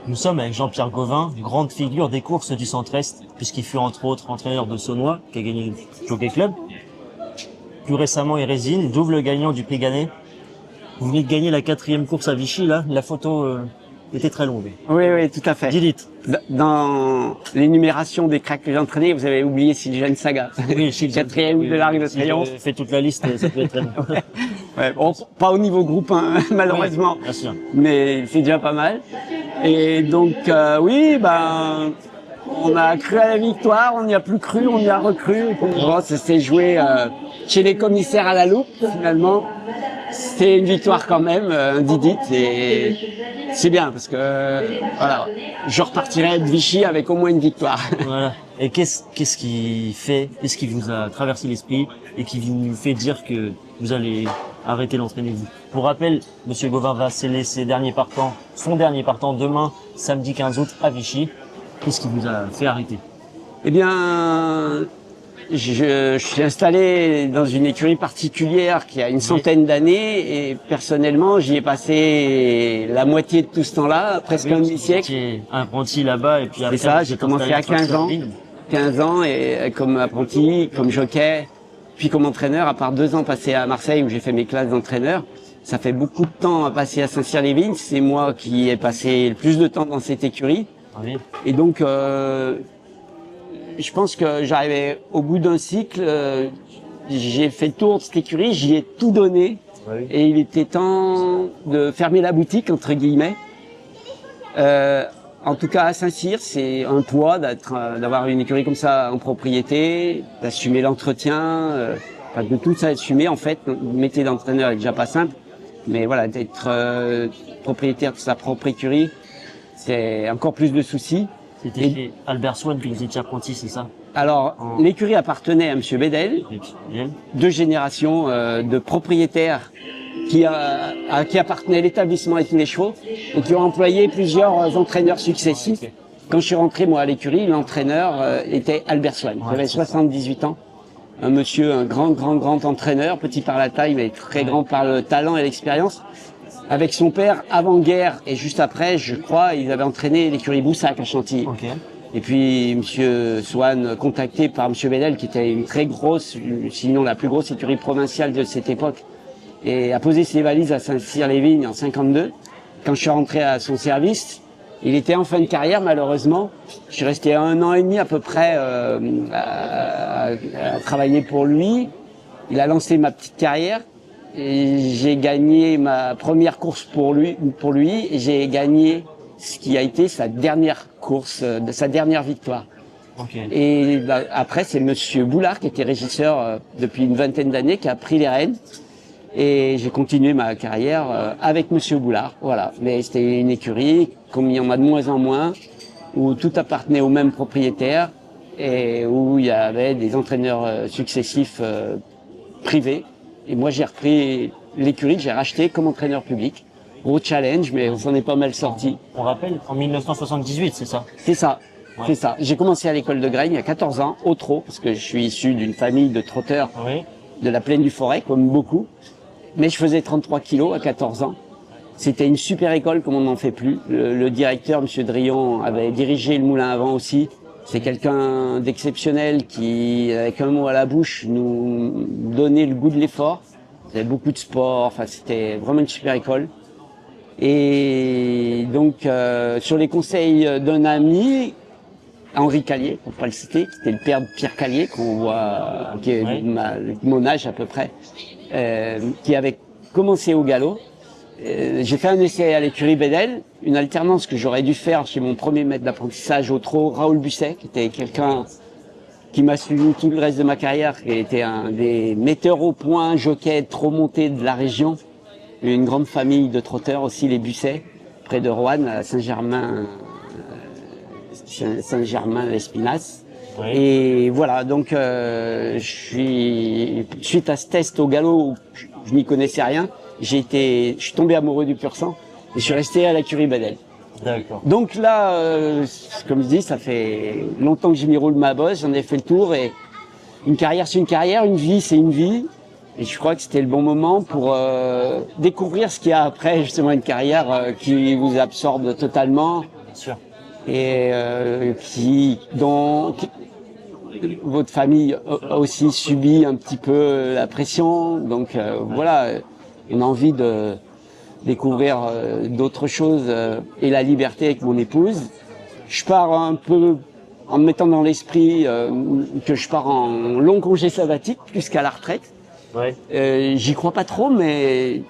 Nous sommes avec Jean-Pierre Gauvin, grande figure des courses du Centre-Est, puisqu'il fut entre autres entraîneur de Saunois, qui a gagné le Jockey Club. Plus récemment, Hérésine, double gagnant du Prix Gannet. Vous venez de gagner la 4e course à Vichy, là. La photo était très longue. Oui, oui, tout à fait. 10 litres. Dans l'énumération des cracks que j'ai entraînés, vous avez oublié Siljan Saga. Oui, je 4e de l'Arc de Triomphe. J'ai fait toute la liste, ça peut être très long. Ouais, bon, pas au niveau groupe 1, malheureusement. Oui, bien sûr. Mais c'est déjà pas mal. Et donc, oui, ben, on a cru à la victoire, on n'y a plus cru, on y a recru. Bon, ça s'est joué chez les commissaires à la loupe, finalement. C'était une victoire quand même, un Didit, et c'est bien parce que voilà, je repartirai de Vichy avec au moins une victoire. Voilà. Et qu'est-ce qui vous a traversé l'esprit et qui vous fait dire que vous allez arrêter d'entraîner-vous? Pour rappel, Monsieur Gauvin va sceller son dernier partant demain, samedi 15 août à Vichy. Qu'est-ce qui vous a fait arrêter? Eh bien, je suis installé dans une écurie particulière qui a une centaine d'années et personnellement, j'y ai passé la moitié de tout ce temps-là, presque un demi-siècle. Vous étiez apprenti là-bas et puis après. C'est ça, j'ai commencé à 15 ans. 15 ans et comme apprenti, comme jockey, puis comme entraîneur, à part 2 ans passés à Marseille où j'ai fait mes classes d'entraîneur. Ça fait beaucoup de temps à passer à Saint-Cyr-les-Vignes. C'est moi qui ai passé le plus de temps dans cette écurie. Oui. Et donc, je pense que j'arrivais au bout d'un cycle. J'ai fait le tour de cette écurie, j'y ai tout donné. Oui. Et il était temps de fermer la boutique, entre guillemets. En tout cas, à Saint-Cyr, c'est un poids d'avoir une écurie comme ça en propriété, d'assumer l'entretien, de tout ça assumer. En fait, le métier d'entraîneur est déjà pas simple, mais voilà, d'être propriétaire de sa propre écurie, c'est encore plus de soucis. C'était chez Albert Swan que vous étiez apprenti, c'est ça? Alors, l'écurie appartenait à Monsieur Bédel, 2 générations de propriétaires à qui appartenait l'établissement et tous les chevaux, et qui ont employé plusieurs entraîneurs successifs. Quand je suis rentré, moi, à l'écurie, l'entraîneur était Albert Swan. Il avait 78 ans. Un monsieur, un grand entraîneur, petit par la taille, mais très grand par le talent et l'expérience. Avec son père, avant-guerre et juste après, je crois, ils avaient entraîné l'écurie Boussac à Chantilly. Okay. Et puis, Monsieur Swan, contacté par Monsieur Bédel, qui était une très grosse, sinon la plus grosse écurie provinciale de cette époque, et a posé ses valises à Saint-Cyr-les-Vignes en 52. Quand je suis rentré à son service, il était en fin de carrière, malheureusement. Je suis resté 1 an et demi à peu près à travailler pour lui. Il a lancé ma petite carrière. Et j'ai gagné ma première course pour lui et j'ai gagné ce qui a été sa dernière course, sa dernière victoire. Okay. Et après, c'est Monsieur Boulard, qui était régisseur depuis une vingtaine d'années, qui a pris les rênes. Et j'ai continué ma carrière avec Monsieur Boulard, voilà. Mais c'était une écurie, comme il y en a de moins en moins, où tout appartenait au même propriétaire et où il y avait des entraîneurs successifs privés. Et moi, j'ai repris l'écurie que j'ai rachetée comme entraîneur public. Gros challenge, mais on s'en est pas mal sorti. On rappelle, en 1978, c'est ça? C'est ça. Ouais. C'est ça. J'ai commencé à l'école de Graigne à 14 ans, au trot, parce que je suis issu d'une famille de trotteurs de la plaine du Forêt, comme beaucoup. Mais je faisais 33 kilos à 14 ans. C'était une super école comme on n'en fait plus. Le directeur, Monsieur Drion, avait dirigé le moulin à vent aussi. C'est quelqu'un d'exceptionnel qui, avec un mot à la bouche, nous donnait le goût de l'effort. Il y avait beaucoup de sport, enfin c'était vraiment une super école. Et donc, sur les conseils d'un ami, Henri Callier, pour pas le citer, qui était le père de Pierre Callier, qu'on voit, qui est mon âge à peu près, qui avait commencé au galop. J'ai fait un essai à l'écurie Bédel, une alternance que j'aurais dû faire chez mon premier maître d'apprentissage au trot, Raoul Busset, qui était quelqu'un qui m'a suivi tout le reste de ma carrière, qui était un des metteurs au point, jockey, trop monté de la région. Une grande famille de trotteurs aussi, les Busset, près de Roanne, à Saint-Germain-l'Espinasse. Oui. Et voilà, donc suite à ce test au galop, je n'y connaissais rien. Je suis tombé amoureux du pur sang et je suis resté à l'écurie Bédel. D'accord. Donc là, comme je dis, ça fait longtemps que j'ai mis roule ma bosse, j'en ai fait le tour et une carrière c'est une carrière, une vie c'est une vie. Et je crois que c'était le bon moment pour découvrir ce qu'il y a après justement une carrière qui vous absorbe totalement sûr. Et votre famille a aussi subi un petit peu la pression. Donc voilà, on a envie de découvrir d'autres choses et la liberté avec mon épouse. Je pars un peu en me mettant dans l'esprit que je pars en long congé sabbatique plus qu'à la retraite. Ouais. J'y crois pas trop, mais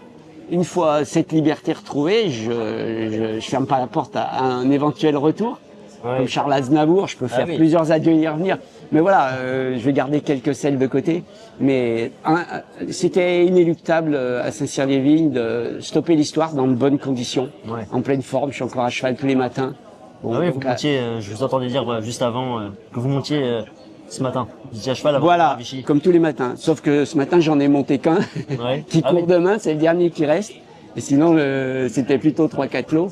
une fois cette liberté retrouvée, je ferme pas la porte à un éventuel retour. Ouais. Comme Charles Aznavour, je peux faire oui. plusieurs adieux et y revenir. Mais voilà, je vais garder quelques selles de côté. Mais c'était inéluctable à Saint-Cyr-les-Vignes de stopper l'histoire dans de bonnes conditions, Ouais. en pleine forme. Je suis encore à cheval tous les matins. Bon, Ah oui, donc, vous montiez, je vous entendais dire juste avant que vous montiez ce matin. Vous étiez à cheval avant voilà, à Vichy. comme tous les matins. Sauf que ce matin, j'en ai monté qu'un Ouais. qui Ah court oui. demain, c'est le dernier qui reste. Et sinon, c'était plutôt 3-4 lots.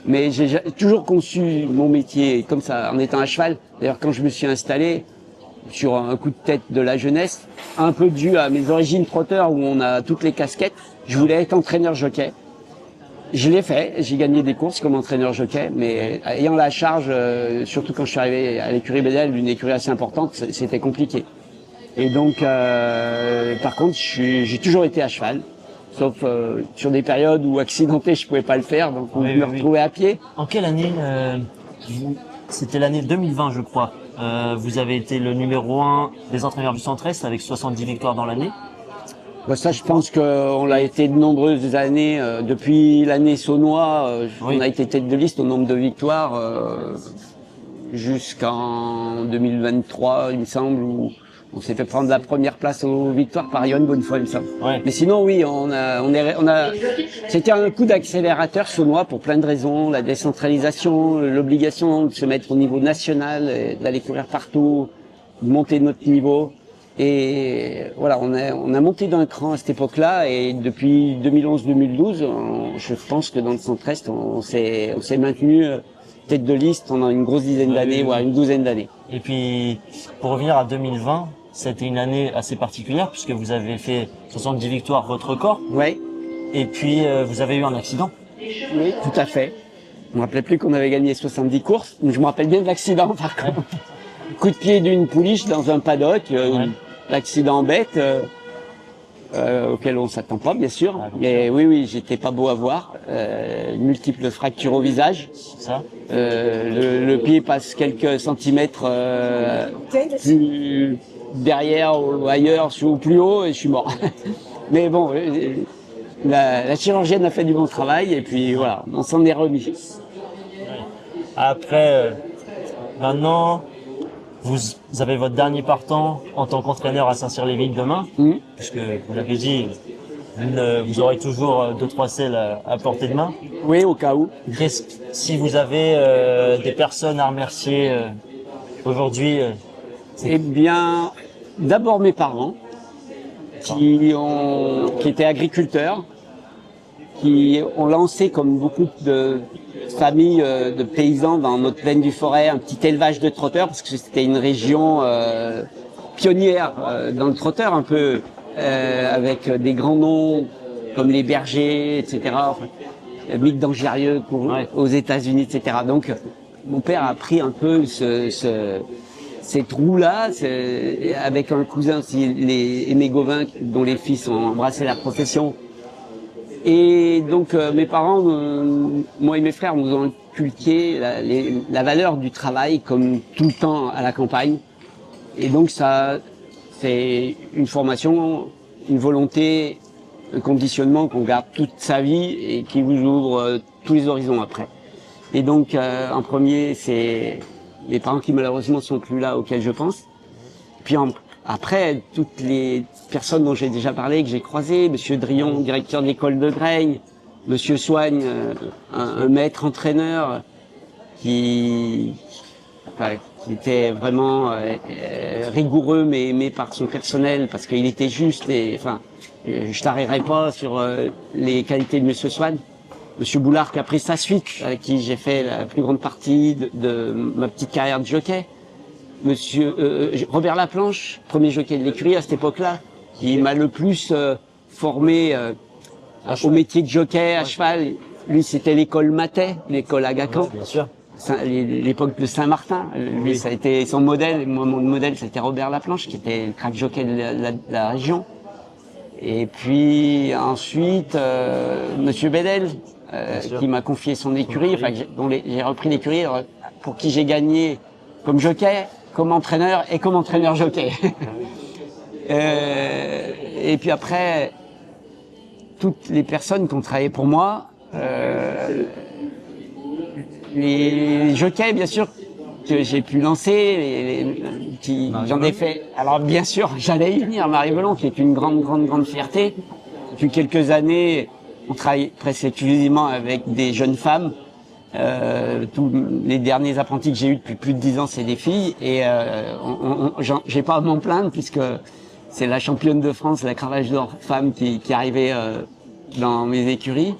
Mais j'ai toujours conçu mon métier comme ça, en étant à cheval. D'ailleurs, quand je me suis installé sur un coup de tête de la jeunesse, un peu dû à mes origines trotteur où on a toutes les casquettes, je voulais être entraîneur jockey. Je l'ai fait, j'ai gagné des courses comme entraîneur jockey, mais ayant la charge, surtout quand je suis arrivé à l'écurie Bédel, une écurie assez importante, c'était compliqué. Et donc, par contre, j'ai toujours été à cheval, sauf sur des périodes où accidenté, je pouvais pas le faire, donc Oui, je me oui, retrouvais à pied. En quelle année c'était l'année 2020, je crois. Vous avez été le numéro 1 des entraîneurs du Centre-Est avec 70 victoires dans l'année. Bah ça, je pense qu'on l'a été de nombreuses années. Depuis l'année Saunois, Oui. on a été tête de liste au nombre de victoires jusqu'en 2023, il me semble, où on s'est fait prendre la première place aux victoires par Yoann Bonnefoy, il me semble. Ouais. Mais sinon, oui, c'était un coup d'accélérateur Saunois pour plein de raisons, la décentralisation, l'obligation de se mettre au niveau national, et d'aller courir partout, de monter notre niveau. Et voilà, on a monté d'un cran à cette époque-là, et depuis 2011-2012, je pense que dans le Centre-Est, on s'est maintenu tête de liste pendant une grosse dizaine d'années, voire une douzaine d'années. Et puis, pour revenir à 2020, c'était une année assez particulière puisque vous avez fait 70 victoires, votre record. Ouais, Et puis, vous avez eu un accident. oui, tout à fait. Je me rappelais plus qu'on avait gagné 70 courses, mais je me rappelle bien de l'accident par contre. Coup de pied d'une pouliche dans un paddock, l'accident bête auquel on s'attend pas bien sûr. Ah, Mais oui, j'étais pas beau à voir. Multiples fractures au visage. Ça. Le pied passe quelques centimètres plus derrière ou ailleurs, ou plus haut, et je suis mort. Mais bon, la chirurgienne a fait du bon travail et puis voilà, on s'en est remis. Après, maintenant, vous avez votre dernier partant en tant qu'entraîneur à Saint-Cyr-les-Vignes demain, puisque vous l'avez dit, vous aurez toujours 2-3 selles à portée de main. Oui, au cas où. Si vous avez des personnes à remercier aujourd'hui, Eh bien, d'abord mes parents, qui étaient agriculteurs, qui ont lancé, comme beaucoup de familles de paysans dans notre plaine du Forêt, un petit élevage de trotteurs, parce que c'était une région pionnière dans le trotteur, un peu avec des grands noms comme les bergers, etc. Enfin, Mick d'Angérieux aux États-Unis, etc. Donc, mon père a pris un peu cette roue-là, avec un cousin aussi, Aimé Gauvin, dont les fils ont embrassé la profession. Et donc mes parents, moi et mes frères, nous ont inculqué la valeur du travail comme tout le temps à la campagne. Et donc ça, c'est une formation, une volonté, un conditionnement qu'on garde toute sa vie et qui vous ouvre tous les horizons après. Et donc en premier, c'est mes parents qui malheureusement sont plus là, auxquels je pense. Puis après, toutes les personnes dont j'ai déjà parlé, que j'ai croisées, Monsieur Drion, directeur de l'école de Graigne, Monsieur Soigne, un maître entraîneur qui était vraiment rigoureux mais aimé par son personnel parce qu'il était juste. Et enfin, je t'arrêterai pas sur les qualités de Monsieur Soigne. Monsieur Boulard qui a pris sa suite, avec qui j'ai fait la plus grande partie de ma petite carrière de jockey. Monsieur Robert Laplanche, premier jockey de l'écurie à cette époque-là, qui m'a le plus formé au métier de jockey à cheval. Lui, c'était l'école Matet, l'école Agacan. bien sûr. l'époque de Saint-Martin. Lui, Oui. ça a été son modèle. Moi, mon modèle, c'était Robert Laplanche, qui était le crack jockey de la région. Et puis ensuite, Monsieur Bedel, sûr. qui m'a confié son écurie, enfin, dont j'ai repris l'écurie, pour qui j'ai gagné comme jockey, comme entraîneur et comme entraîneur jockey. Et puis après, toutes les personnes qui ont travaillé pour moi, les jockeys, bien sûr, que j'ai pu lancer, j'en ai fait. Alors bien sûr, j'allais y venir, Marie Velon, qui est une grande fierté. Depuis quelques années, on travaille presque exclusivement avec des jeunes femmes. Tous les derniers apprentis que j'ai eus depuis plus de 10 ans, c'est des filles. Et j'ai pas à m'en plaindre, puisque c'est la championne de France, la cravache d'or femme, qui arrivait dans mes écuries,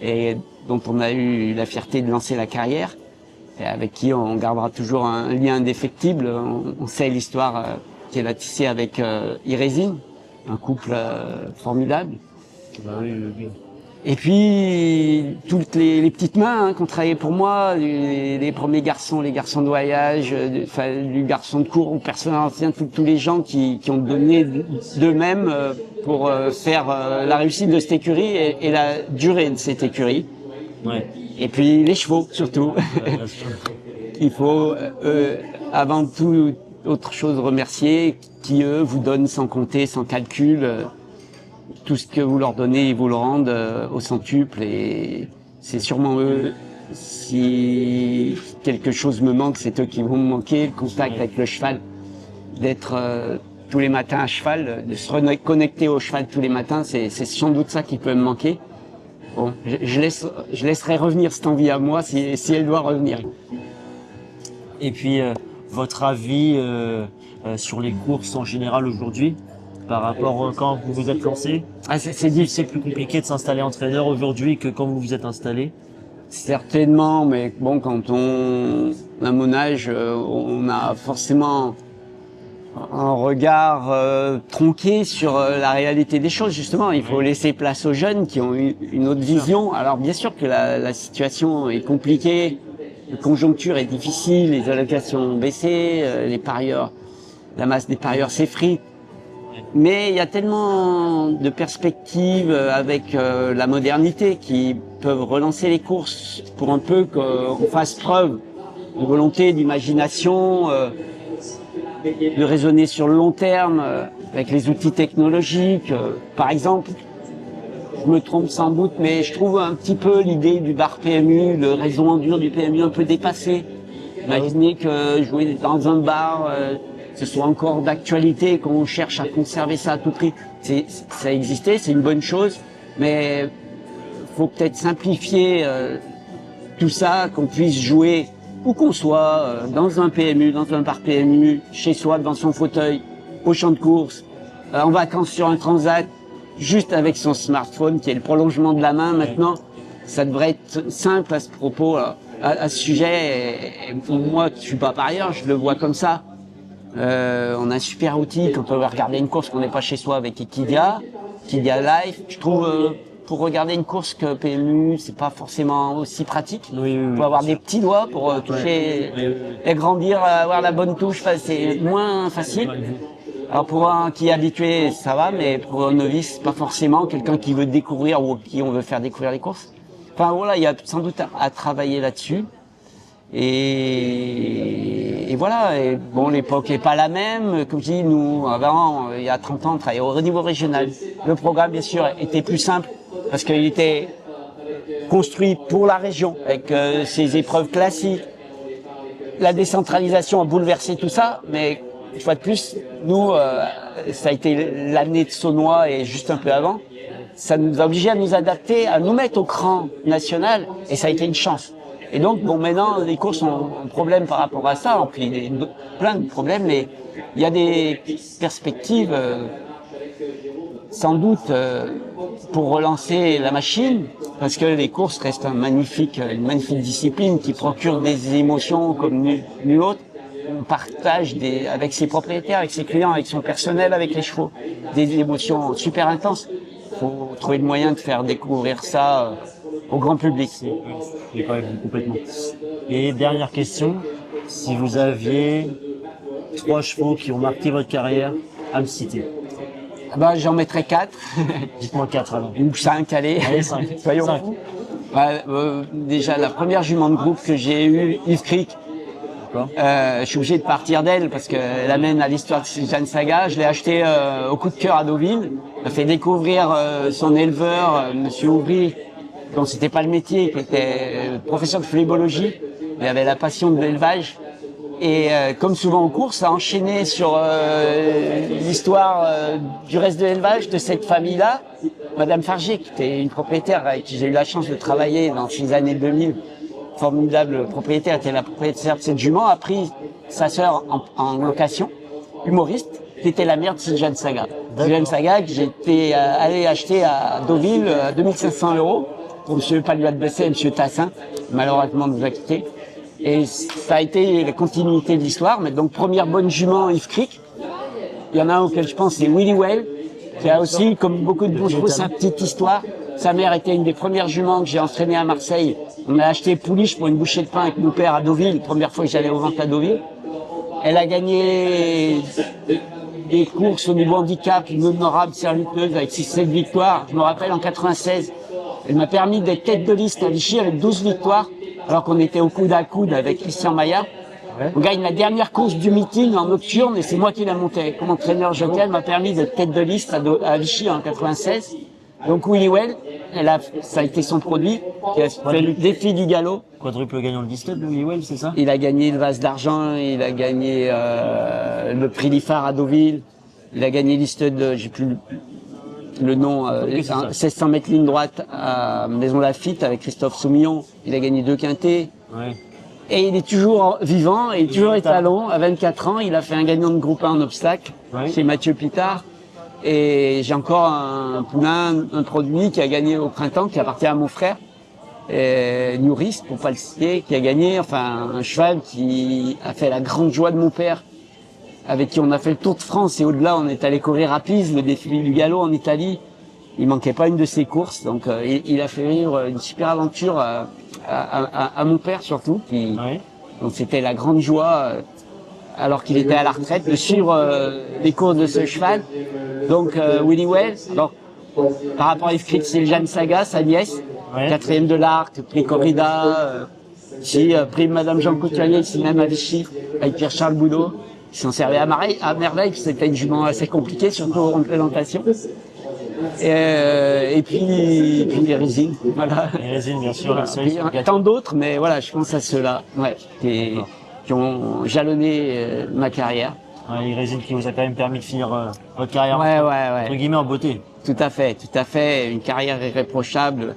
et dont on a eu la fierté de lancer la carrière, et avec qui on gardera toujours un lien indéfectible. On sait l'histoire qu'elle a tissée avec Irésine, un couple formidable. Bah oui, oui. Et puis toutes les petites mains qui ont travaillé pour moi, les premiers garçons, les garçons de voyage, du garçon de cours, au personnel ancien, tous les gens qui ont donné d'eux-mêmes pour faire la réussite de cette écurie et la durée de cette écurie. Ouais. Et puis les chevaux surtout. Bien sûr. Il faut avant tout autre chose remercier, qui eux vous donnent sans compter, sans calcul. Tout ce que vous leur donnez, ils vous le rendent au centuple, et c'est sûrement eux. Si quelque chose me manque, c'est eux qui vont me manquer. Le contact avec le cheval, d'être tous les matins à cheval, de se reconnecter au cheval tous les matins, c'est sans doute ça qui peut me manquer. Bon, je laisserai revenir cette envie à moi si elle doit revenir. Et puis, votre avis sur les courses en général aujourd'hui, par rapport quand vous vous êtes lancé? C'est plus compliqué de s'installer entraîneur aujourd'hui que quand vous vous êtes installé? Certainement, mais bon, quand on a mon âge, on a forcément un regard tronqué sur la réalité des choses. Justement, il faut laisser place aux jeunes qui ont une autre vision. Alors bien sûr que la situation est compliquée, la conjoncture est difficile, les allocations ont baissé, les parieurs, la masse des parieurs s'effrite. Mais il y a tellement de perspectives avec la modernité qui peuvent relancer les courses pour un peu qu'on fasse preuve de volonté, d'imagination, de raisonner sur le long terme avec les outils technologiques. Par exemple, je me trompe sans doute, mais je trouve un petit peu l'idée du bar PMU, le réseau en dur du PMU un peu dépassé. Imaginez que jouer dans un bar, ce soit encore d'actualité, qu'on cherche à conserver ça à tout prix. Ça existait, c'est une bonne chose, mais faut peut-être simplifier tout ça, qu'on puisse jouer où qu'on soit, dans un PMU, dans un bar PMU, chez soi, dans son fauteuil, au champ de course, en vacances sur un transat, juste avec son smartphone qui est le prolongement de la main maintenant. Ça devrait être simple à ce propos, à ce sujet. Et pour moi, je suis pas parieur, je le vois comme ça. On a un super outil quand on veut regarder une course qu'on n'est pas chez soi avec Equidia Live. Je trouve pour regarder une course que PMU, c'est pas forcément aussi pratique. Oui, Il faut avoir des petits doigts pour toucher et grandir, avoir la bonne touche. Enfin, c'est moins facile. Alors pour un qui est habitué, ça va, mais pour un novice, pas forcément. Quelqu'un qui veut découvrir ou qui on veut faire découvrir les courses. Enfin voilà, il y a sans doute à travailler là-dessus. Et voilà, et bon, l'époque est pas la même. Comme je dis, nous, avant, il y a 30 ans, on travaillait au niveau régional. Le programme, bien sûr, était plus simple parce qu'il était construit pour la région, avec ses épreuves classiques. La décentralisation a bouleversé tout ça, mais une fois de plus, nous, ça a été l'année de Saunois et juste un peu avant. Ça nous a obligés à nous adapter, à nous mettre au cran national, et ça a été une chance. Et donc, bon, maintenant, les courses ont un problème par rapport à ça, puis plein de problèmes, mais il y a des perspectives, sans doute, pour relancer la machine, parce que les courses restent une magnifique discipline qui procure des émotions comme nulle autre. On partage avec ses propriétaires, avec ses clients, avec son personnel, avec les chevaux, des émotions super intenses. Il faut trouver le moyen de faire découvrir ça au grand public. Complètement. Et dernière question, si vous aviez 3 chevaux qui ont marqué votre carrière à me citer. Bah, j'en mettrais 4. Dites-moi 4 alors. Ou 5, allez. Allez, 5. Soyons fous. Ouais, déjà, la première jument de groupe que j'ai eue, Yves Creek, je suis obligé de partir d'elle parce qu'elle amène à l'histoire de Jeanne Saga. Je l'ai achetée au coup de cœur à Deauville. Elle m'a fait découvrir son éleveur, Monsieur Aubry, dont c'était pas le métier, qui était professeur de flébologie. Il avait la passion de l'élevage. Et comme souvent en course, a enchaîné sur l'histoire du reste de l'élevage de cette famille-là. Madame Fargier, qui était une propriétaire avec qui j'ai eu la chance de travailler dans ces années 2000, formidable propriétaire, était la propriétaire de cette jument, a pris sa sœur en location, humoriste, qui était la mère de cette Jeanne Saga. Jeanne Saga que j'étais allé acheter à Deauville à 2500 € pour M. Paluat-Besset et M. Tassin, malheureusement nous a quittés. Et ça a été la continuité de l'histoire. Mais donc, première bonne jument, Yves Creek. Il y en a un auquel je pense, c'est Willy Well, qui a aussi, comme beaucoup de boucheros, sa petite histoire. Sa mère était une des premières juments que j'ai entraînées à Marseille. On a acheté Pouliche pour une bouchée de pain avec mon père à Deauville, première fois que j'allais aux ventes à Deauville. Elle a gagné des courses au niveau handicap, une honorable serviteuse avec 6-7 victoires. Je me rappelle en 96, elle m'a permis d'être tête de liste à Vichy avec 12 victoires. Alors qu'on était au coude à coude avec Christian Maillard. Ouais. On gagne la dernière course du meeting en nocturne et c'est moi qui la montais. Comme entraîneur jockey, elle m'a permis d'être tête de liste à Vichy en 96. Donc Willy Well, ça a été son produit, qui a fait le défi du galop. Quadruple gagnant de Listed, Willy Well, c'est ça? Il a gagné le vase d'argent, il a gagné le prix Liffard à Deauville, il a gagné Listed, j'ai plus le nom, 1600 mètres ligne droite à Maison Lafitte avec Christophe Soumillon. Il a gagné 2 quintés. Ouais. Et il est toujours vivant, et toujours étalon. À 24 ans, il a fait un gagnant de groupe 1 en obstacle chez Mathieu Pitard. Et j'ai encore un poulain, un produit qui a gagné au printemps, qui appartient à mon frère, Nouris, pour pas le citer, qui a gagné, enfin, un cheval qui a fait la grande joie de mon père, avec qui on a fait le Tour de France et au-delà, on est allé courir à Pise, le défi du galop en Italie. Il manquait pas une de ses courses, donc il a fait vivre une super aventure à mon père surtout. Donc c'était la grande joie, alors qu'il était à la retraite, de suivre les courses de ce cheval. Donc Willy Well, alors par rapport à Yves Creek, c'est Jeanne Saga, sa nièce, 4e de l'Arc, prix Corrida, prix Madame Jean Couturier, ici même à Vichy, avec Pierre-Charles Boudot. Ils s'en servaient à merveille, c'était une jument assez compliquée, surtout en présentation. Et puis les résines, voilà. Les résines, bien sûr. Voilà. Tant d'autres, mais voilà, je pense à ceux-là, qui ont jalonné ma carrière. Ouais, les résines qui vous a quand même permis de finir votre carrière entre guillemets en beauté. Tout à fait. Une carrière irréprochable.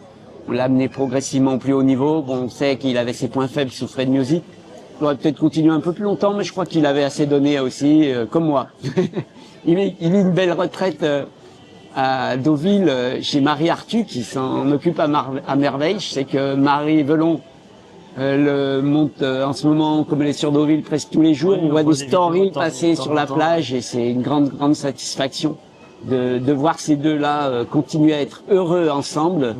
On l'a amené progressivement au plus haut niveau. Bon, on sait qu'il avait ses points faibles, souffrait de myosite. Il aurait peut-être continué un peu plus longtemps, mais je crois qu'il avait assez donné aussi, comme moi. Il vit une belle retraite à Deauville chez Marie Artu, qui s'en occupe à merveille. Je sais que Marie Velon le monte en ce moment, comme elle est sur Deauville presque tous les jours. On voit des stories passer sur la plage et c'est une grande satisfaction de voir ces deux-là continuer à être heureux ensemble.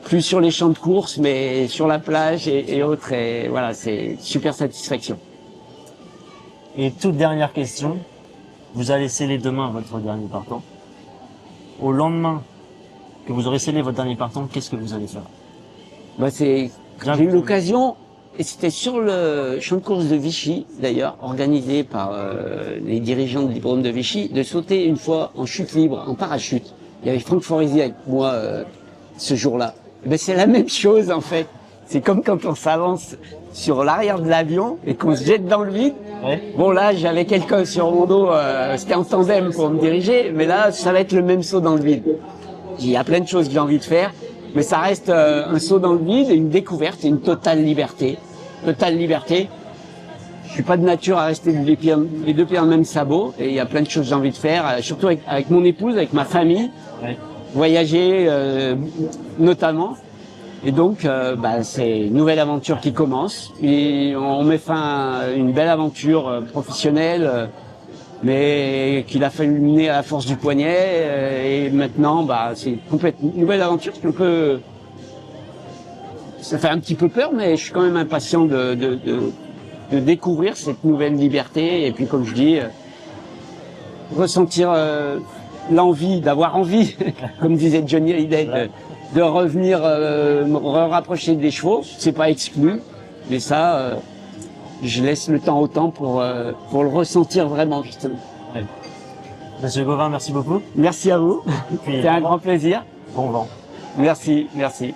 Plus sur les champs de course, mais sur la plage et autres. Et voilà, c'est super satisfaction. Et toute dernière question. Vous allez sceller demain votre dernier partant. Au lendemain que vous aurez scellé votre dernier partant, qu'est-ce que vous allez faire? J'ai eu l'occasion, et c'était sur le champ de course de Vichy, d'ailleurs, organisé par les dirigeants de l'hippodrome de Vichy, de sauter une fois en chute libre, en parachute. Il y avait Franck Forizy avec moi ce jour-là. C'est la même chose en fait. C'est comme quand on s'avance sur l'arrière de l'avion et qu'on se jette dans le vide. Bon là, j'avais quelqu'un sur mon dos, c'était en tandem pour me diriger, mais là, ça va être le même saut dans le vide. Il y a plein de choses que j'ai envie de faire, mais ça reste un saut dans le vide et une découverte et une totale liberté. Totale liberté. Je suis pas de nature à rester les deux pieds dans le même sabot, et il y a plein de choses que j'ai envie de faire, surtout avec mon épouse, avec ma famille. Voyager notamment, et donc c'est une nouvelle aventure qui commence et on met fin à une belle aventure professionnelle, mais qu'il a fallu mener à la force du poignet, et maintenant c'est une complète nouvelle aventure ça fait un petit peu peur, mais je suis quand même impatient de découvrir cette nouvelle liberté. Et puis, comme je dis, ressentir l'envie, d'avoir envie, comme disait Johnny Hallyday, de revenir me rapprocher des chevaux. C'est pas exclu, mais ça, je laisse le temps au temps pour le ressentir vraiment, justement. Ouais. Monsieur Gauvin, merci beaucoup. Merci à vous. Puis, C'était un grand plaisir. bon vent. Merci, merci.